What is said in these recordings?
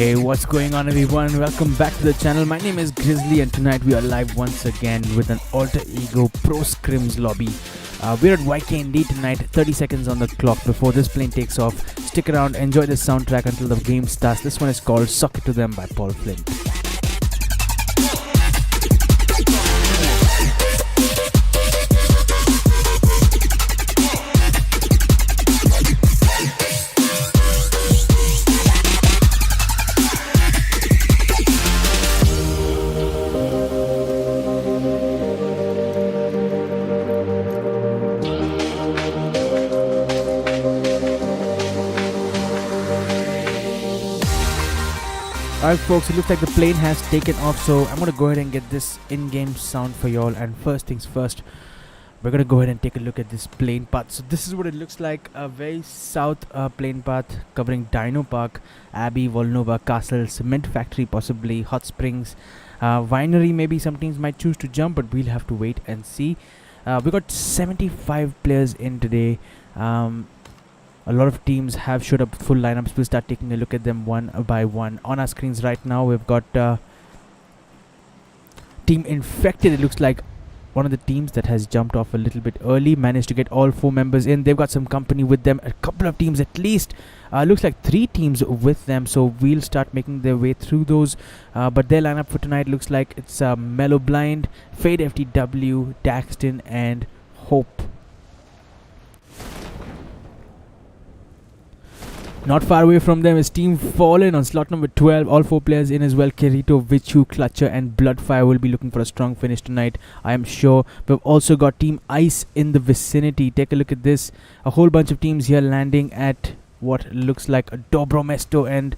Hey, what's going on everyone? Welcome back to the channel. My name is Grizzly and tonight we are live once again with an alter ego pro scrims lobby. We're at YKND tonight, 30 seconds on the clock before this plane takes off. Stick around, enjoy the soundtrack until the game starts. This one is called Suck It To Them by Paul Flint. Alright folks, it looks like the plane has taken off, so I'm going to go ahead and get this in-game sound for y'all. And first things first, we're going to go ahead and take a look at this plane path. So this is what it looks like, a very south plane path covering Dino Park, Abbey, Volnova, Castle, Cement Factory possibly, Hot Springs, Winery. Maybe some teams might choose to jump, but we'll have to wait and see. We got 75 players in today. A lot of teams have showed up full lineups. We'll start taking a look at them one by one. On our screens right now, we've got Team Infected. It looks like one of the teams that has jumped off a little bit early. Managed to get all 4 members in. They've got some company with them. A couple of teams at least. Looks like 3 teams with them. So we'll start making their way through those. But their lineup for tonight looks like it's Mellow Blind, Fade FTW, Daxton, and Hope. Not far away from them is Team Fallen on slot number 12. All 4 players in as well. Kirito, Vichu, Clutcher and Bloodfire will be looking for a strong finish tonight, I am sure. We've also got Team Ice in the vicinity. Take a look at this. A whole bunch of teams here landing at what looks like a Dobromesto, and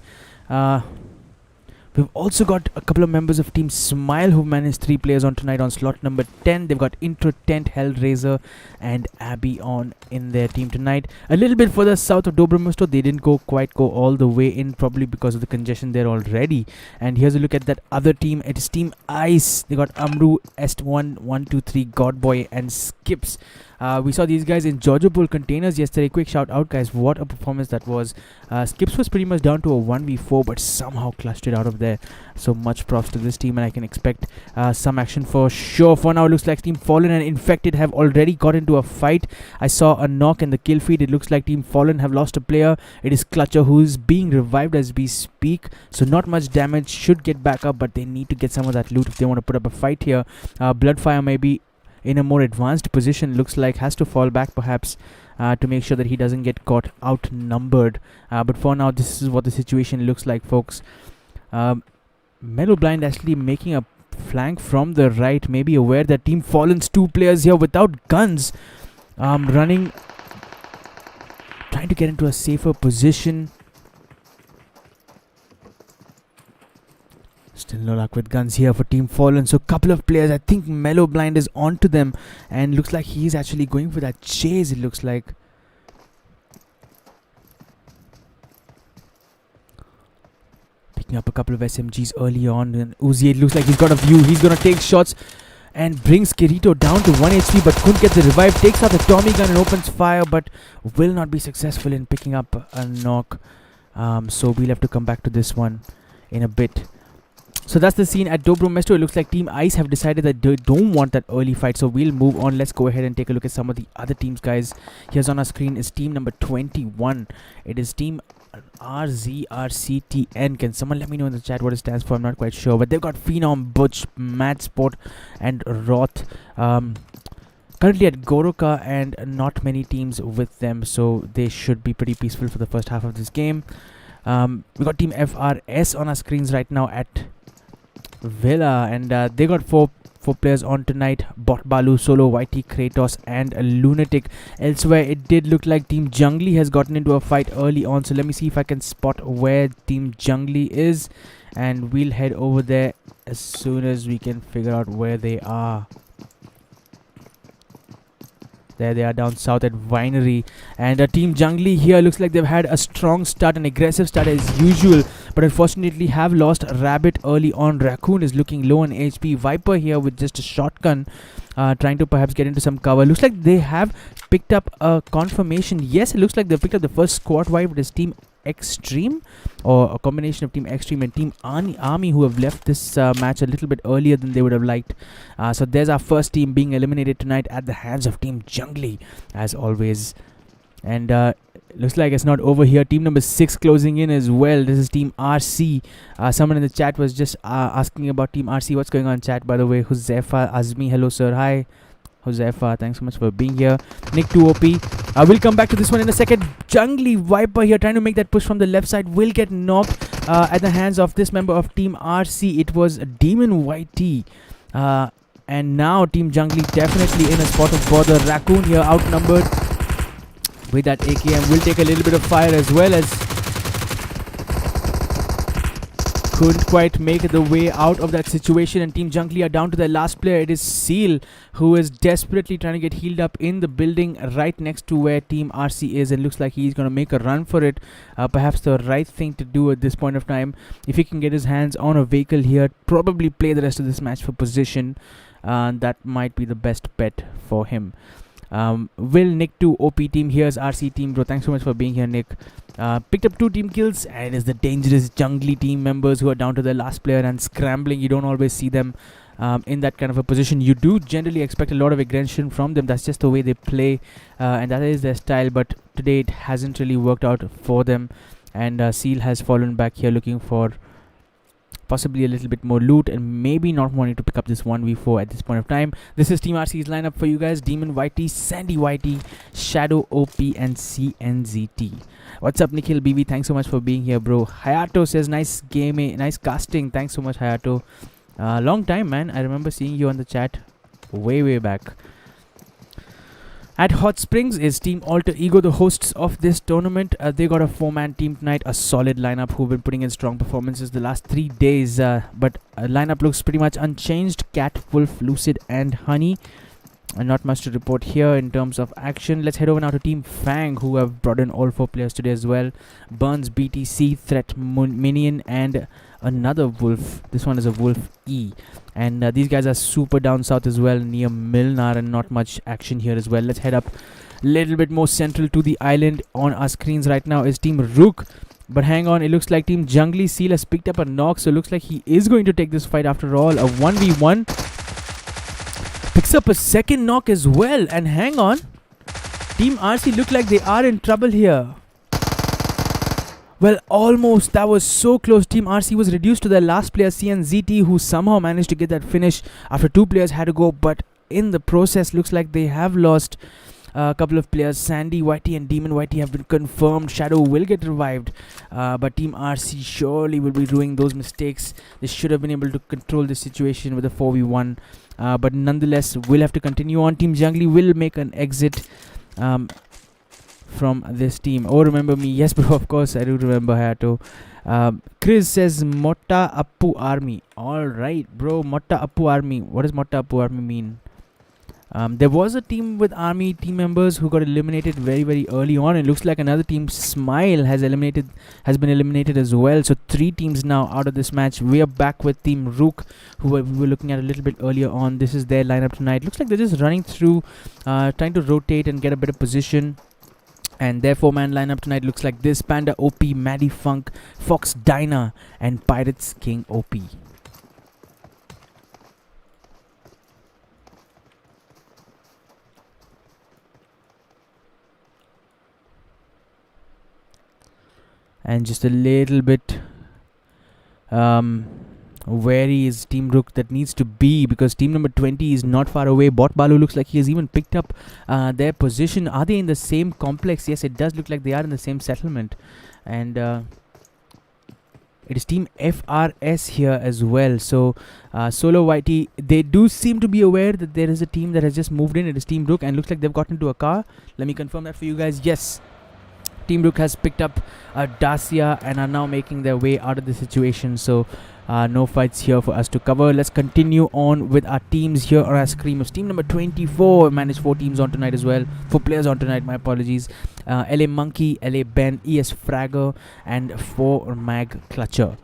we've also got a couple of members of Team Smile who managed 3 players on tonight on slot number 10. They've got Intro Tent, Hellraiser and Abby on in their team tonight. A little bit further south of Dobromesto, they didn't quite go all the way in, probably because of the congestion there already. And here's a look at that other team. It is Team Ice. They got Amru, Est1, 123, Godboy and Skips. We saw these guys in Georgia Bull containers yesterday. Quick shout out guys, what a performance that was. Skips was pretty much down to a 1v4 but somehow clutched it out of there. So much props to this team, and I can expect some action for sure. For now it looks like Team Fallen and Infected have already got into a fight. I saw a knock in the kill feed. It looks like Team Fallen have lost a player. It is Clutcher who is being revived as we speak, so not much damage, should get back up, but they need to get some of that loot if they want to put up a fight here. Bloodfire maybe in a more advanced position, looks like has to fall back perhaps to make sure that he doesn't get caught outnumbered. But for now this is what the situation looks like folks. Mellow Blind actually making a flank from the right, maybe aware that Team Fallen's 2 players here without guns, running, trying to get into a safer position. Still no luck with guns here for Team Fallen. So couple of players, I think Mellow Blind is onto them, and looks like he's actually going for that chase, it looks like. Picking up a couple of SMGs early on, and Uzi, it looks like he's got a view. He's gonna take shots and brings Kirito down to 1 HP, but couldn't get the revive. Takes out the Tommy gun and opens fire, but will not be successful in picking up a knock. So we'll have to come back to this one in a bit. So that's the scene at Dobromesto. It looks like Team Ice have decided that they don't want that early fight, so we'll move on. Let's go ahead and take a look at some of the other teams, guys. Here's on our screen is team number 21. It is Team RZRCTN. Can someone let me know in the chat what it stands for? I'm not quite sure, but they've got Phenom, Butch, Mad Sport and Roth currently at Goroka, and not many teams with them, so they should be pretty peaceful for the first half of this game. We got Team FRS on our screens right now at Villa, and they got four players on tonight: Bot Balu, Solo, YT, Kratos and a Lunatic. Elsewhere it did look like Team JUNGLI has gotten into a fight early on, so let me see if I can spot where Team JUNGLI is, and we'll head over there as soon as we can figure out where they are. There they are down south at Winery. And Team JUNGLI here looks like they've had a strong start, an aggressive start as usual, but unfortunately have lost Rabbit early on. Raccoon is looking low on HP. Viper here with just a shotgun, trying to perhaps get into some cover. Looks like they have picked up a confirmation. Yes, it looks like they picked up the first squad wipe. It is Team Extreme, or a combination of Team Extreme and Team Army, who have left this match a little bit earlier than they would have liked. So there's our first team being eliminated tonight at the hands of Team JUNGLI, as always. And looks like it's not over here. Team number 6 closing in as well. This is Team RC. Someone in the chat was just asking about Team RC. What's going on, chat, by the way? Huzefa Azmi, hello sir. Hi Huzefa, thanks so much for being here. Nick 2OP. We'll come back to this one in a second. JUNGLI Viper here trying to make that push from the left side, will get knocked at the hands of this member of Team RC. It was Demon YT. And now Team JUNGLI definitely in a spot of bother. Raccoon here outnumbered with that AKM, will take a little bit of fire as well, as couldn't quite make the way out of that situation, and Team JUNGLI are down to their last player. It is Seal, who is desperately trying to get healed up in the building right next to where Team RC is, and looks like he's going to make a run for it. Perhaps the right thing to do at this point of time. If he can get his hands on a vehicle here, probably play the rest of this match for position. That might be the best bet for him. Will Nick 2 OP team, here's RC team, bro. Thanks so much for being here, Nick. Picked up 2 team kills, and it's the dangerous JUNGLI team members who are down to their last player and scrambling. You don't always see them in that kind of a position. You do generally expect a lot of aggression from them. That's just the way they play, and that is their style. But today it hasn't really worked out for them, and Seal has fallen back here looking for possibly a little bit more loot, and maybe not wanting to pick up this 1v4 at this point of time. This is Team RC's lineup for you guys. Demon YT, Sandy YT, Shadow OP, and CNZT. What's up, Nikhil BB? Thanks so much for being here, bro. Hayato says nice game, nice casting. Thanks so much, Hayato. Long time, man. I remember seeing you on the chat way back. At Hot Springs is Team Alter Ego, the hosts of this tournament. They got a 4-man team tonight, a solid lineup who've been putting in strong performances the last 3 days. But lineup looks pretty much unchanged. Cat, Wolf, Lucid, and Honey. Not much to report here in terms of action. Let's head over now to Team Fang, who have brought in all 4 players today as well. Burns, BTC, Threat, Minion, and another Wolf. This one is a Wolf E. And these guys are super down south as well, near Milnar, and not much action here as well. Let's head up a little bit more central to the island. On our screens right now is Team Rook. But hang on, it looks like Team JUNGLI. Seal has picked up a knock, so it looks like he is going to take this fight after all. A 1v1. Picks up a second knock as well. And hang on, Team RC look like they are in trouble here. Well, almost. That was so close. Team RC was reduced to their last player, CNZT, who somehow managed to get that finish after 2 players had to go. But in the process, looks like they have lost a couple of players. Sandy YT and Demon YT have been confirmed. Shadow will get revived. But Team RC surely will be doing those mistakes. They should have been able to control the situation with a 4v1. But nonetheless, we'll have to continue on. Team JUNGLI will make an exit from this team. Oh, remember me? Yes, bro, of course I do remember Hayato. Chris says Motta Appu Army. Alright, bro. Motta Appu Army. What does Motta Appu Army mean? There was a team with army team members who got eliminated very early on. It looks like another team, Smile, has been eliminated as well. So 3 teams now out of this match. We are back with Team Rook, who we were looking at a little bit earlier on. This is their lineup tonight. Looks like they're just running through, trying to rotate and get a better position. And their 4-man lineup tonight looks like this: Panda OP, Maddie Funk, Fox Dinah, and Pirates King OP. And just a little bit wary is Team Rook that needs to be, because team number 20 is not far away. Bot Balu looks like he has even picked up their position. Are they in the same complex? Yes, it does look like they are in the same settlement. And it is Team FRS here as well. So Solo YT, they do seem to be aware that there is a team that has just moved in. It is Team Rook, and looks like they've gotten into a car. Let me confirm that for you guys. Yes, Team Rook has picked up Dacia and are now making their way out of the situation. So no fights here for us to cover. Let's continue on with our teams here on our Scrims. Team number 24 managed 4 teams on tonight as well. 4 players on tonight, my apologies. LA Monkey, LA Ben, ES Fragger, and 4 Mag Clutcher.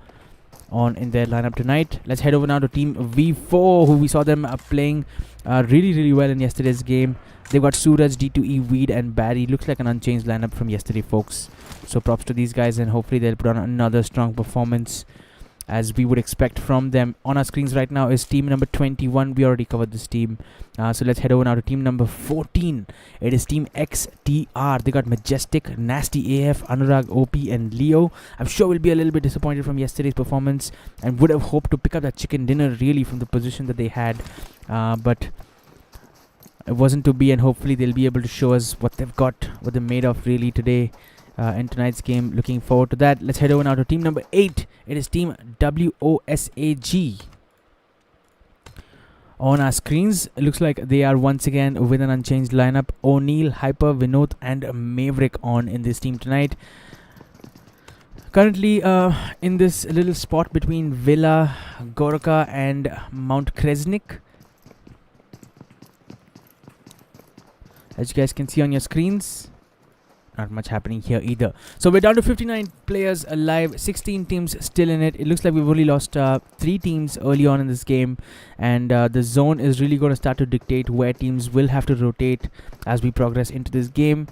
on in their lineup tonight. Let's head over now to Team V4, who we saw them playing really well in yesterday's game. They've got Suraj, D2E, Weed and Barry. Looks like an unchanged lineup from yesterday, folks. So props to these guys, and hopefully they'll put on another strong performance as we would expect from them. On our screens right now is team number 21. We already covered this team. So let's head over now to team number 14. It is Team XTR. They got Majestic, Nasty AF, Anurag, OP and Leo. I'm sure we'll be a little bit disappointed from yesterday's performance and would have hoped to pick up that chicken dinner really from the position that they had. But it wasn't to be, and hopefully they'll be able to show us what they've got, what they're made of really today. In tonight's game. Looking forward to that. Let's head over now to team number 8. It is Team WOSAG. On our screens, it looks like they are once again with an unchanged lineup. O'Neill, Hyper, Vinod and Maverick on in this team tonight. Currently in this little spot between Villa, Gorka and Mount Kresnik. As you guys can see on your screens, not much happening here either. So we're down to 59 players alive, 16 teams still in it. It looks like we've only lost 3 teams early on in this game, and the zone is really going to start to dictate where teams will have to rotate as we progress into this game.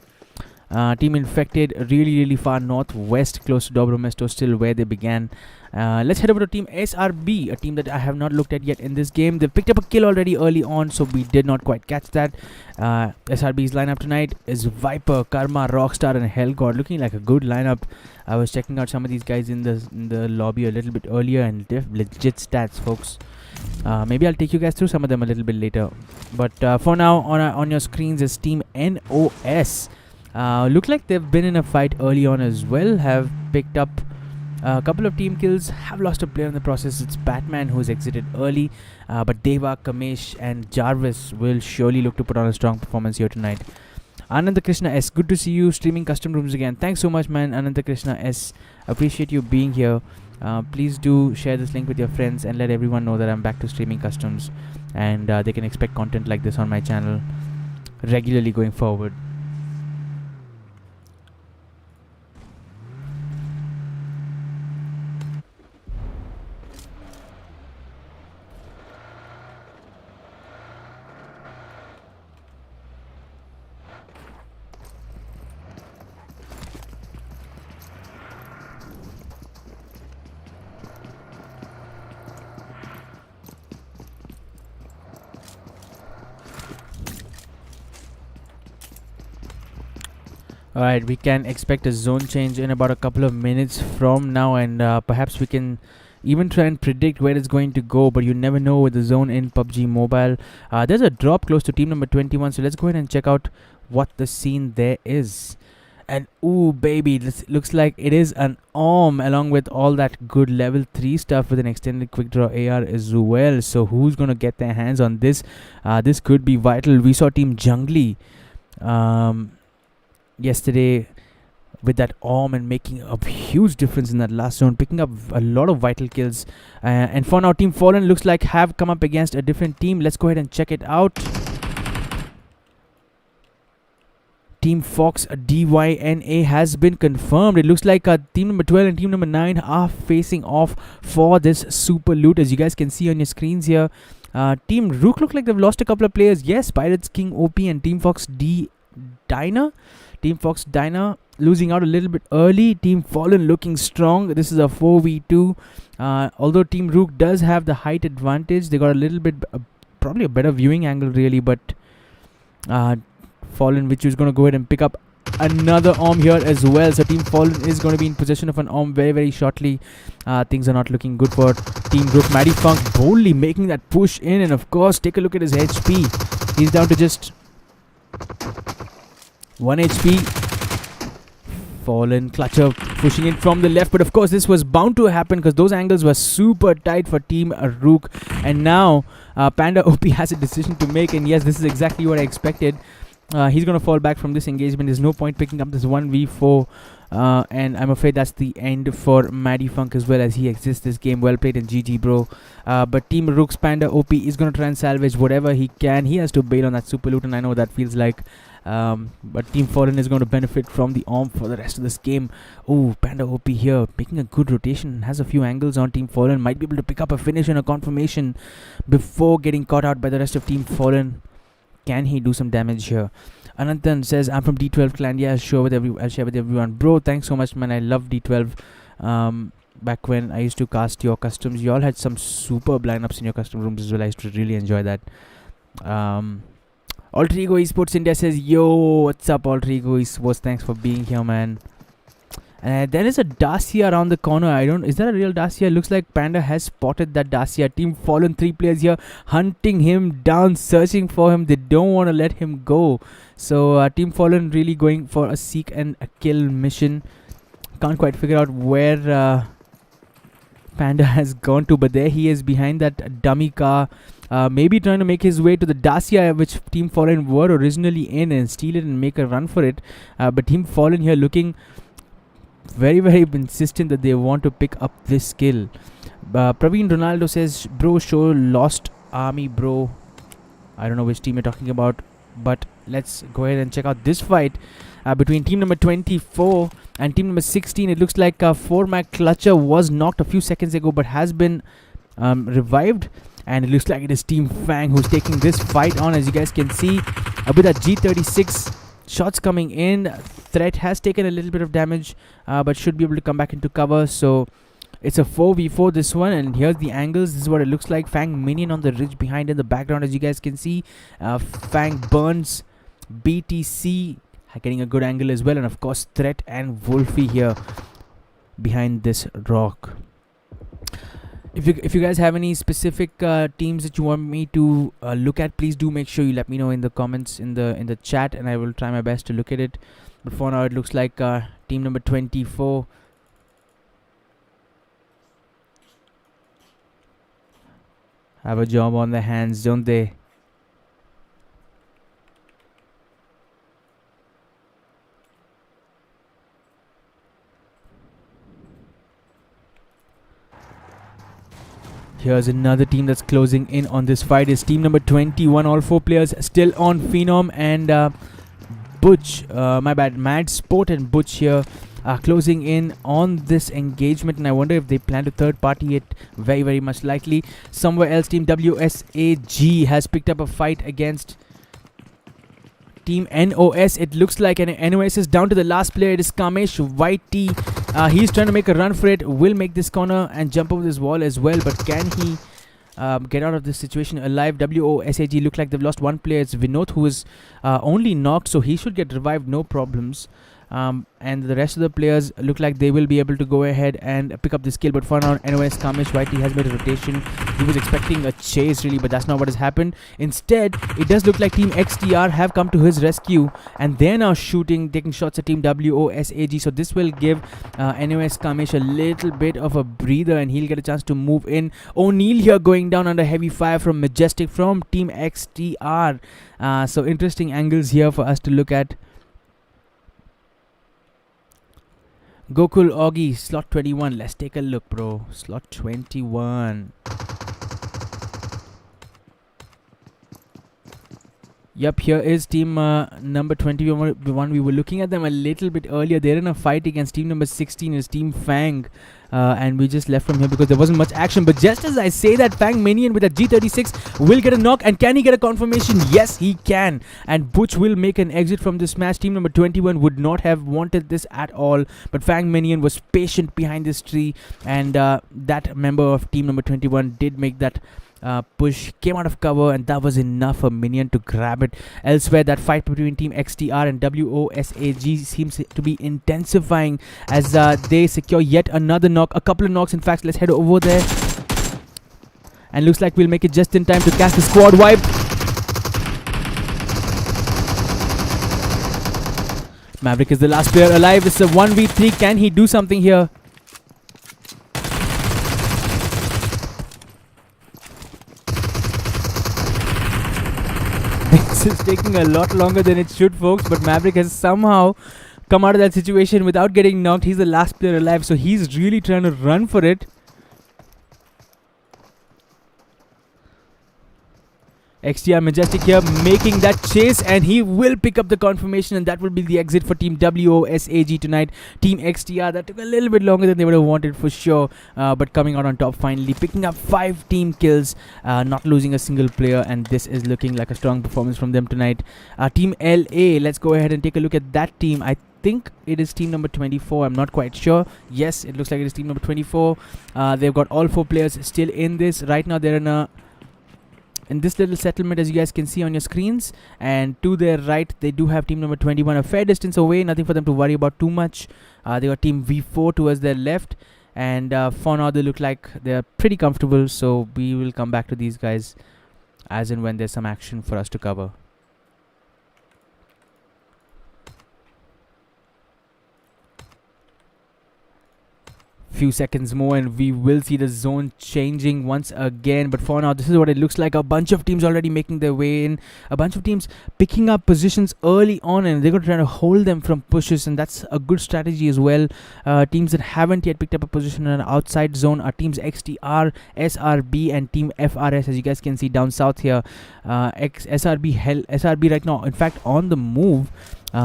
Team Infected really far northwest, close to Dobromesto, still where they began. Let's head over to Team SRB, a team that I have not looked at yet in this game. They've picked up a kill already early on, so we did not quite catch that. SRB's lineup tonight is Viper, Karma, Rockstar and Hellgod, looking like a good lineup. I was checking out some of these guys in the lobby a little bit earlier, and they're legit stats, folks. Maybe I'll take you guys through some of them a little bit later. But for now, on your screens is Team NOS. Look like they've been in a fight early on as well, have picked up a couple of team kills, have lost a player in the process. It's Batman who's exited early, but Deva, Kamesh and Jarvis will surely look to put on a strong performance here tonight. Ananda Krishna S, good to see you streaming custom rooms again. Thanks so much, man. Ananda Krishna S, appreciate you being here. Please do share this link with your friends and let everyone know that I'm back to streaming customs, and they can expect content like this on my channel regularly going forward. Alright, we can expect a zone change in about a couple of minutes from now, and perhaps we can even try and predict where it's going to go, but you never know with the zone in PUBG Mobile. There's a drop close to team number 21, so let's go ahead and check out what the scene there is. And ooh baby, this looks like it is an ARM along with all that good level 3 stuff with an extended quick draw AR as well. So who's gonna get their hands on this? This could be vital. We saw Team JUNGLI yesterday with that ARM and making a huge difference in that last zone, picking up a lot of vital kills. And for now, Team Fallen looks like have come up against a different team. Let's go ahead and check it out. Team Fox DYNA has been confirmed. It looks like team number 12 and team number 9 are facing off for this super loot, as you guys can see on your screens here. Team Rook look like they've lost a couple of players. Yes, Pirates King OP and Team Fox Dyna. Team Fox Dyna losing out a little bit early. Team Fallen looking strong. This is a 4v2. Although Team Rook does have the height advantage, they got a little bit, probably a better viewing angle really, but Fallen, which is going to go ahead and pick up another ARM here as well. So Team Fallen is going to be in possession of an ARM very shortly. Things are not looking good for Team Rook. Maddie Funk boldly making that push in, and of course take a look at his HP. He's down to just 1 HP. Fallen Clutcher pushing in from the left, but of course this was bound to happen because those angles were super tight for Team Rook. And now Panda OP has a decision to make, and yes, this is exactly what I expected. He's going to fall back from this engagement. There's no point picking up this 1v4 And I'm afraid that's the end for Maddie Funk as well, as he exits this game. Well played and GG, bro. But Team Rooks Panda OP is going to try and salvage whatever he can. He has to bail on that super loot, and I know what that feels like. But Team Fallen is going to benefit from the ARM for the rest of this game. Oh, Panda OP here making a good rotation. Has a few angles on Team Fallen. Might be able to pick up a finish and a confirmation before getting caught out by the rest of Team Fallen. Can he do some damage here? Ananthan says, I'm from D12 clan. Yeah, I'll share with everyone. Bro, thanks so much, man. I love D12. Back when I used to cast your customs, you all had some superb lineups in your custom rooms as well. I used to really enjoy that. Alter Ego Esports India says, yo, what's up, Alter Ego Esports? Thanks for being here, man. There is a Dacia around the corner. Is that a real Dacia? Looks like Panda has spotted that Dacia. Team Fallen, 3 players here, hunting him down, searching for him. They don't want to let him go. So Team Fallen really going for a seek and a kill mission. Can't quite figure out where Panda has gone to, but there he is behind that dummy car. Maybe trying to make his way to the Dacia, which Team Fallen were originally in, and steal it and make a run for it. But Team Fallen here looking very, very insistent that they want to pick up this kill. Praveen Ronaldo says, bro, show lost army, bro. I don't know which team you're talking about, but let's go ahead and check out this fight between team number 24 and team number 16. It looks like 4-Mac Clutcher was knocked a few seconds ago, but has been revived. And it looks like it is Team Fang who's taking this fight on, as you guys can see. With that G36 shots coming in, Threat has taken a little bit of damage, but should be able to come back into cover. So it's a 4v4 this one, and here's the angles. This is what it looks like. Fang minion on the ridge behind in the background, as you guys can see. Fang burns BTC, getting a good angle as well, and of course Threat and Wolfie here behind this rock. If you guys have any specific teams that you want me to look at, please do make sure you let me know in the comments in the chat, and I will try my best to look at it. But for now, it looks like team number 24 have a job on their hands, don't they? Here's another team that's closing in on this fight. Is team number 21. All 4 players still on Phenom and Butch. Mad Sport and Butch here closing in on this engagement. And I wonder if they plan to third party it. Very, very much likely. Somewhere else, team WSAG has picked up a fight against Team NOS. It looks like NOS is down to the last player. It is Kamesh Whitey. He's trying to make a run for it. Will make this corner and jump over this wall as well. But can he get out of this situation alive? WOSAG look like they've lost 1 player. It's Vinod who is only knocked, so he should get revived, no problems. And the rest of the players look like they will be able to go ahead and pick up this kill. But for now, NOS Kamesh Whitey has made a rotation. He was expecting a chase really, but that's not what has happened. Instead, it does look like Team XTR have come to his rescue, and they're now taking shots at Team WOSAG. So this will give NOS Kamesh a little bit of a breather, and he'll get a chance to move in. O'Neal here going down under heavy fire from Majestic from Team XTR. So interesting angles here for us to look at. Gokul Augie, slot 21. Let's take a look, bro. Slot 21. Yep, here is team number 21. We were looking at them a little bit earlier. They're in a fight against team number 16. Is Team Fang. And we just left from here because there wasn't much action. But just as I say that, Fang Minion with a G36 will get a knock. And can he get a confirmation? Yes, he can. And Butch will make an exit from this match. Team number 21 would not have wanted this at all. But Fang Minion was patient behind this tree. And that member of team number 21 did make that push, came out of cover, and that was enough for Minion to grab it. Elsewhere, that fight between Team XTR and WOSAG seems to be intensifying as they secure yet another knock, a couple of knocks in fact. Let's head over there, and looks like we'll make it just in time to cast the squad wipe. Maverick is the last player alive. It's a 1v3. Can he do something here? This is taking a lot longer than it should, folks, but Maverick has somehow come out of that situation without getting knocked. He's the last player alive, so he's really trying to run for it. XTR Majestic here making that chase, and he will pick up the confirmation, and that will be the exit for Team WOSAG tonight. Team XTR, that took a little bit longer than they would have wanted for sure, but coming out on top finally, picking up 5 team kills, not losing a single player, and this is looking like a strong performance from them tonight. Team LA, let's go ahead and take a look at that team. I think it is team number 24. I'm not quite sure. Yes, it looks like it is team number 24. They've got all 4 players still in this. Right now they're in this little settlement, as you guys can see on your screens, and to their right they do have team number 21 a fair distance away. Nothing for them to worry about too much. They got team V4 towards their left, and for now they look like they're pretty comfortable, so we will come back to these guys as and when there's some action for us to cover. Few seconds more and we will see the zone changing once again, but for now this is what it looks like. A bunch of teams already making their way in, a bunch of teams picking up positions early on, and they're going to try to hold them from pushes, and that's a good strategy as well. Teams that haven't yet picked up a position in an outside zone are teams XTR, SRB and team FRS, as you guys can see down south here. SRB right now in fact on the move,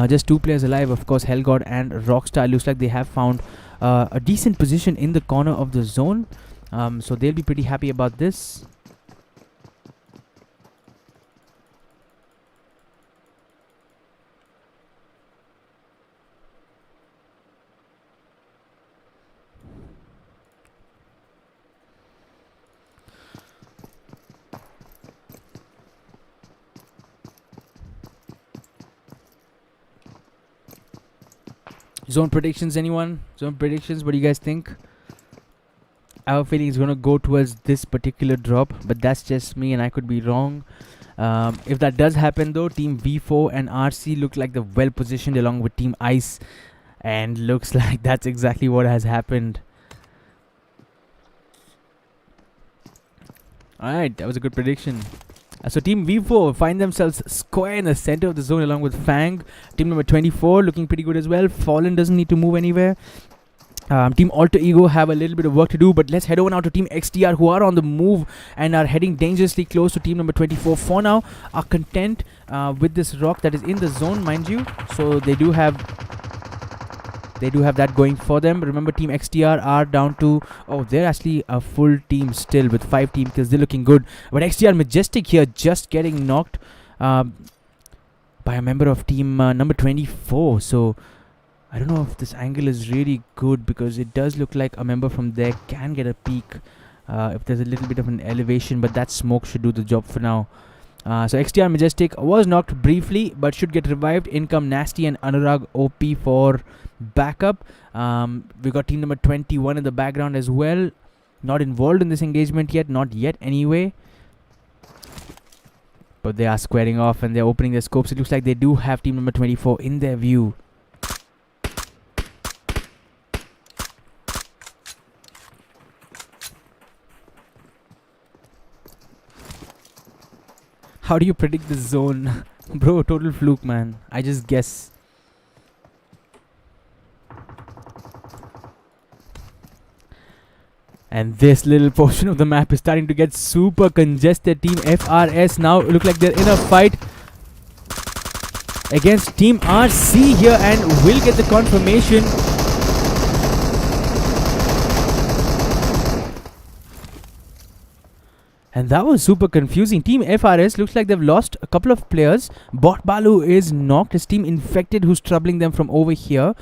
just 2 players alive, of course. Hellgod and Rockstar looks like they have found a decent position in the corner of the zone, so they'll be pretty happy about this. Zone predictions, anyone? Zone predictions, what do you guys think? I have a feeling it's going to go towards this particular drop, but that's just me and I could be wrong. If that does happen though, team V4 and RC look like they're well positioned along with team Ice, and looks like that's exactly what has happened. Alright, that was a good prediction. So team V4 find themselves square in the center of the zone along with Fang. Team number 24 looking pretty good as well. Fallen doesn't need to move anywhere. Team Alter Ego have a little bit of work to do, but let's head over now to team XTR, who are on the move and are heading dangerously close to team number 24. For now are content with this rock that is in the zone, mind you, so they do have that going for them. Remember, team XTR are down to, oh, they're actually a full team still with 5 team kills. They're looking good, but XTR Majestic here just getting knocked by a member of team number 24. So I don't know if this angle is really good, because it does look like a member from there can get a peek if there's a little bit of an elevation, but that smoke should do the job for now. So XTR Majestic was knocked briefly, but should get revived. In come Nasty and Anurag OP for backup. We got team number 21 in the background as well, not involved in this engagement yet, not yet anyway, but they are squaring off and they're opening their scopes. It looks like they do have team number 24 in their view. How do you predict the zone? Bro, total fluke, man. I just guess. And this little portion of the map is starting to get super congested. Team FRS now look like they're in a fight against Team RC here, and will get the confirmation. And that was super confusing. Team FRS looks like they've lost a couple of players. Bot Balu is knocked. His team Infected, who's troubling them from over here.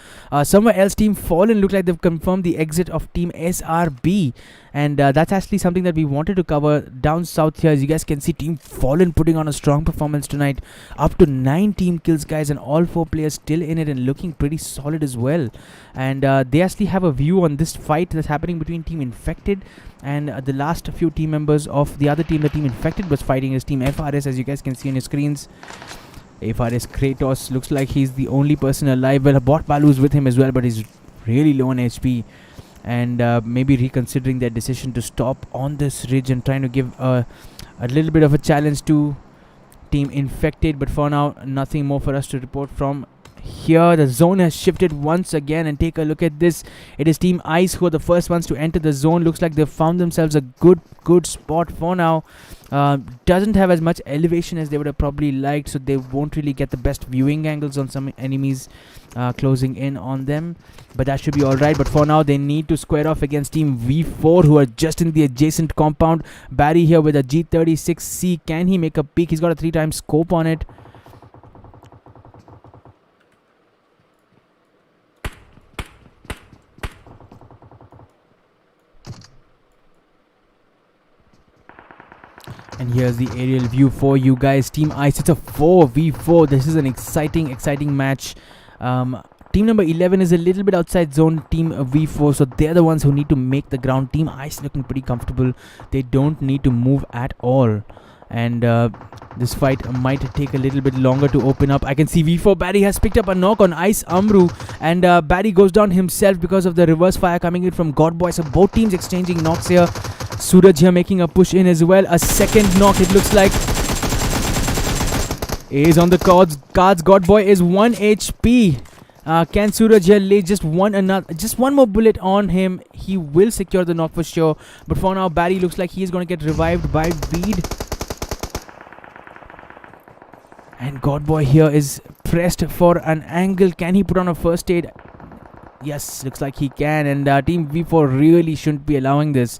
Somewhere else, Team Fallen look like they've confirmed the exit of Team SRB. And that's actually something that we wanted to cover down south here. As you guys can see, Team Fallen putting on a strong performance tonight. Up to 9 team kills, guys, and all 4 players still in it and looking pretty solid as well. And they actually have a view on this fight that's happening between Team Infected and the last few team members of the other team. The Team Infected was fighting is Team FRS, as you guys can see on your screens. FRS Kratos looks like he's the only person alive. Well, Bot Balu's with him as well, but he's really low on HP. And maybe reconsidering their decision to stop on this ridge and trying to give a little bit of a challenge to Team Infected. But for now, nothing more for us to report from here. The zone has shifted once again, and take a look at this. It is Team Ice who are the first ones to enter the zone. Looks like they've found themselves a good spot for now. Doesn't have as much elevation as they would have probably liked, so they won't really get the best viewing angles on some enemies closing in on them, but that should be alright. But for now they need to square off against Team V4, who are just in the adjacent compound. Barry here with a G36C. Can he make a peek? He's got a 3x scope on it. And here's the aerial view for you guys. Team Ice, it's a 4v4. This is an exciting match. Team number 11 is a little bit outside zone Team V4, so they're the ones who need to make the ground. Team Ice looking pretty comfortable. They don't need to move at all. And this fight might take a little bit longer to open up. I can see V4 Barry has picked up a knock on Ice Amru, and Barry goes down himself because of the reverse fire coming in from Godboy. So both teams exchanging knocks here. Suraj here making a push in as well. A second knock, it looks like, is on the cards. Godboy is 1 HP. Can Suraj here lay just one more bullet on him? He will secure the knock for sure. But for now, Barry looks like he is going to get revived by Veed. And Godboy here is pressed for an angle. Can he put on a first aid? Yes, looks like he can. And Team V4 really shouldn't be allowing this.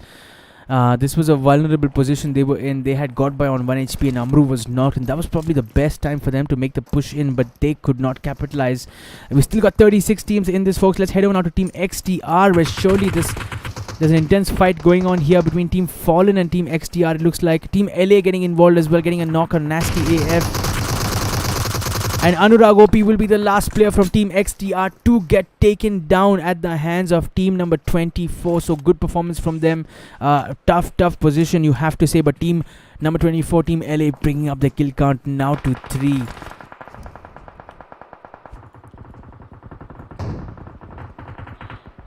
This was a vulnerable position they were in. They had Godboy on 1 HP and Amru was knocked, and that was probably the best time for them to make the push in, but they could not capitalize. We still got 36 teams in this, folks. Let's head over now to Team XTR, where surely there's an intense fight going on here between Team Fallen and Team XTR. It looks like Team LA getting involved as well, getting a knock on Nasty AF. And Anurag OP will be the last player from Team XTR to get taken down at the hands of team number 24. So good performance from them. Tough position, you have to say. But team number 24, Team LA, bringing up the kill count now to 3.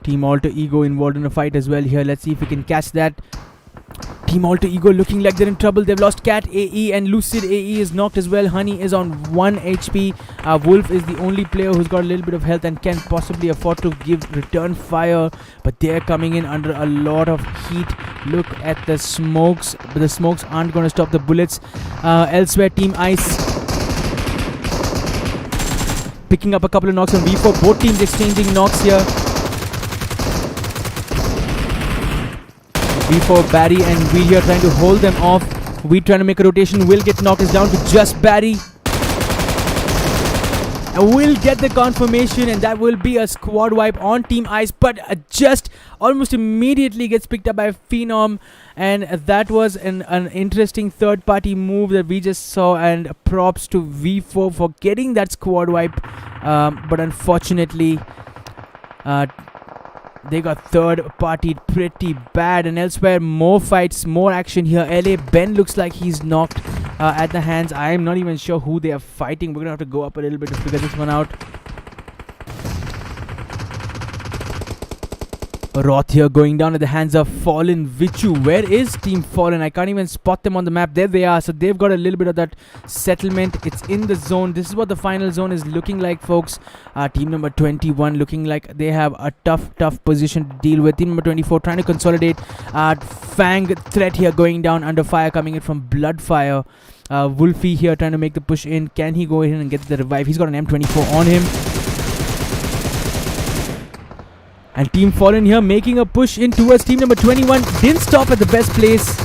Team Alter Ego involved in a fight as well here. Let's see if we can catch that. Team Alter Ego looking like they're in trouble. They've lost Cat AE and Lucid AE is knocked as well. Honey is on 1 HP. Wolf is the only player who's got a little bit of health and can possibly afford to give return fire. But they're coming in under a lot of heat. Look at the smokes. But the smokes aren't going to stop the bullets. Elsewhere, Team Ice picking up a couple of knocks on V4. Both teams exchanging knocks here. V4, Barry and Veed here trying to hold them off. Veed trying to make a rotation. Will get knocked. Is down to just Barry. And will get the confirmation, and that will be a squad wipe on Team Ice. But just almost immediately gets picked up by Phenom. And that was an interesting third party move that we just saw. And props to V4 for getting that squad wipe. But unfortunately, they got third partied pretty bad. And elsewhere, more fights, more action here. LA Ben looks like he's knocked at the hands. I am not even sure who they are fighting. We're gonna have to go up a little bit to figure this one out. Roth here going down at the hands of Fallen Vichu. Where is Team Fallen? I can't even spot them on the map. There they are. So they've got a little bit of that settlement. It's in the zone. This is what the final zone is looking like, folks. Team number 21 looking like they have a tough position to deal with. Team number 24 trying to consolidate. Fang threat here going down under fire coming in from Bloodfire. Wolfie here trying to make the push in. Can he go in and get the revive? He's got an M24 on him. And Team Fallen here making a push in towards team number 21. Didn't stop at the best place.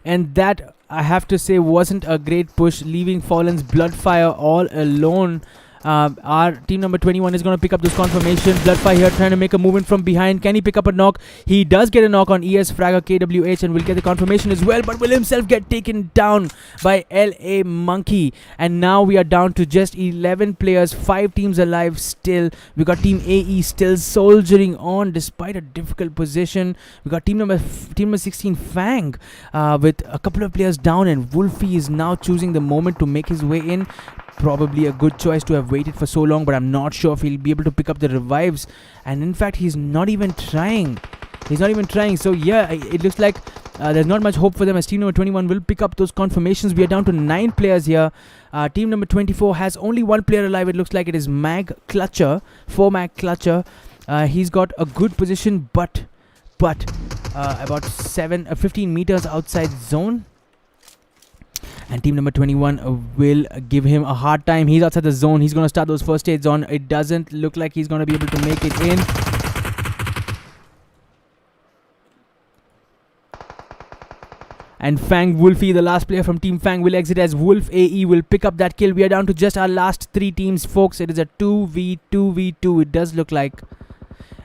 And that, I have to say, wasn't a great push, leaving Fallen's Bloodfire all alone. Our team number 21 is going to pick up this confirmation. Bloodfire here trying to make a movement from behind. Can he pick up a knock? He does get a knock on ES Fragger KWH and will get the confirmation as well, but will himself get taken down by LA Monkey. And now we are down to just 11 players, 5 teams alive still. We got Team AE still soldiering on despite a difficult position. We got team number 16 Fang with a couple of players down, and Wolfie is now choosing the moment to make his way in. Probably a good choice to have waited for so long, but I'm not sure if he'll be able to pick up the revives. And in fact, he's not even trying. So yeah, it looks like there's not much hope for them as team number 21 will pick up those confirmations. We are down to 9 players here. Team number 24 has only 1 player alive. It looks like it is Mag Clutcher, 4 Mag Clutcher. He's got a good position, but about 15 meters outside zone. And team number 21 will give him a hard time. He's outside the zone. He's going to start those first aids on. It doesn't look like he's going to be able to make it in. And Fang Wolfie, the last player from Team Fang, will exit as Wolf AE will pick up that kill. We are down to just our last 3 teams, folks. It is a 2v2v2. It does look like.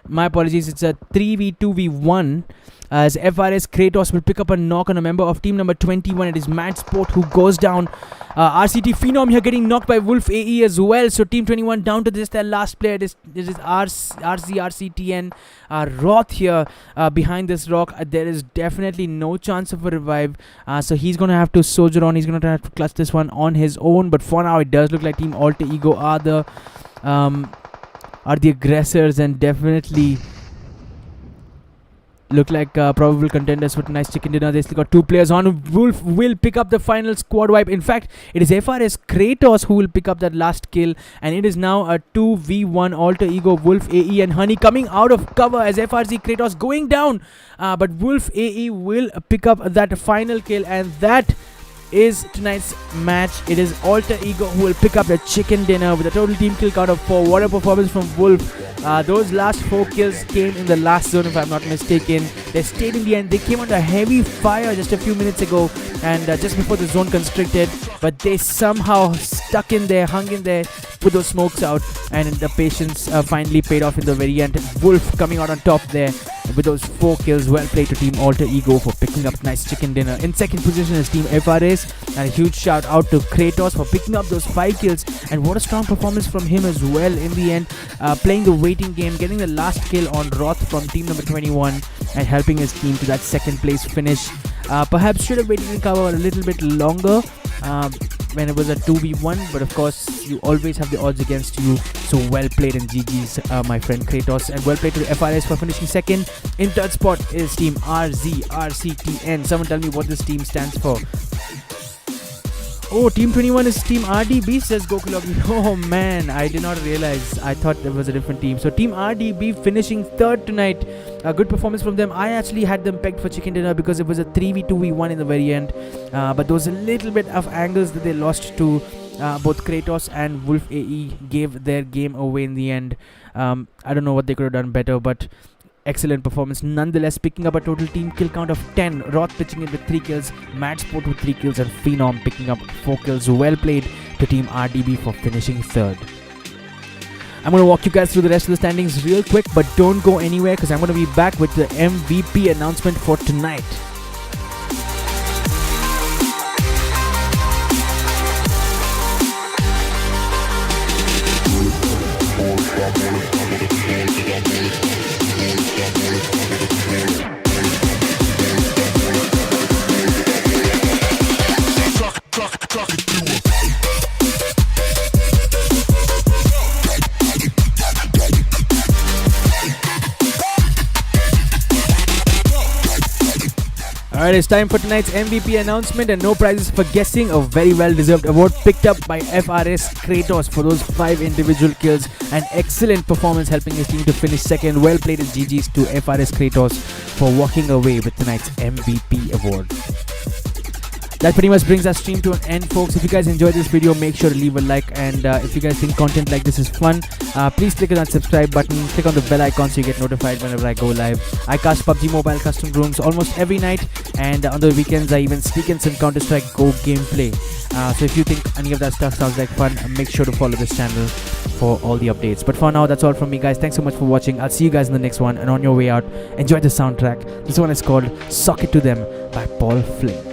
My apologies. It's a 3v2v1. As FRS Kratos will pick up a knock on a member of team number 21. It is Mad Sport who goes down. RCT Phenom here getting knocked by Wolf AE as well. So team 21 down to just their last player. This is RCTN Roth here behind this rock. There is definitely no chance of a revive. So he's going to have to soldier on. He's going to have to clutch this one on his own. But for now, it does look like Team Alter Ego are the aggressors and definitely look like probable contenders for tonight's chicken dinner. They still got 2 players on. Wolf will pick up the final squad wipe. In fact, it is FRS Kratos who will pick up that last kill. And it is now a 2v1 Alter Ego, Wolf AE and Honey coming out of cover as FRC Kratos going down. But Wolf AE will pick up that final kill. And that is tonight's match. It is Alter Ego who will pick up the chicken dinner with a total team kill count of 4. What a performance from Wolf. Those last 4 kills came in the last zone, if I'm not mistaken. They stayed in the end. They came under heavy fire just a few minutes ago and just before the zone constricted, but they somehow stuck in there, hung in there, put those smokes out, and the patience finally paid off in the very end. Wolf coming out on top there with those 4 kills. Well played to Team Alter Ego for picking up nice chicken dinner. In second position is Team FRS, and a huge shout out to Kratos for picking up those 5 kills. And what a strong performance from him as well in the end, playing the waiting game, getting the last kill on Roth from team number 21 and helping his team to that second place finish. Perhaps should have waited in cover a little bit longer when it was a 2v1, but of course you always have the odds against you. So well played and GG's my friend Kratos, and well played to the FRS for finishing second. In third spot is Team RCTN. Someone tell me what this team stands for. Oh, Team 21 is Team RDB, says Gokulogi. Oh man, I did not realize. I thought there was a different team. So Team RDB finishing third tonight. A good performance from them. I actually had them pegged for chicken dinner because it was a 3v2v1 in the very end. But there was a little bit of angles that they lost to both Kratos and Wolf AE. Gave their game away in the end. I don't know what they could have done better, but excellent performance nonetheless, picking up a total team kill count of 10. Roth pitching in with 3 kills, Mad Sport with 3 kills, and Phenom picking up 4 kills. Well played to Team RDB for finishing third. I'm going to walk you guys through the rest of the standings real quick, but don't go anywhere because I'm going to be back with the MVP announcement for tonight. Alright, it's time for tonight's MVP announcement, and no prizes for guessing. A very well-deserved award picked up by FRS Kratos for those 5 individual kills. An excellent performance helping his team to finish second. Well played in GG's to FRS Kratos for walking away with tonight's MVP award. That pretty much brings our stream to an end, folks. If you guys enjoyed this video, make sure to leave a like, and if you guys think content like this is fun, please click on that subscribe button, click on the bell icon so you get notified whenever I go live. I cast PUBG Mobile custom rooms almost every night, and on the weekends I even sneak in some Counter-Strike Go gameplay. So if you think any of that stuff sounds like fun, make sure to follow this channel for all the updates. But for now, that's all from me, guys. Thanks so much for watching. I'll see you guys in the next one, and on your way out, enjoy the soundtrack. This one is called Sock It To Them by Paul Flynn.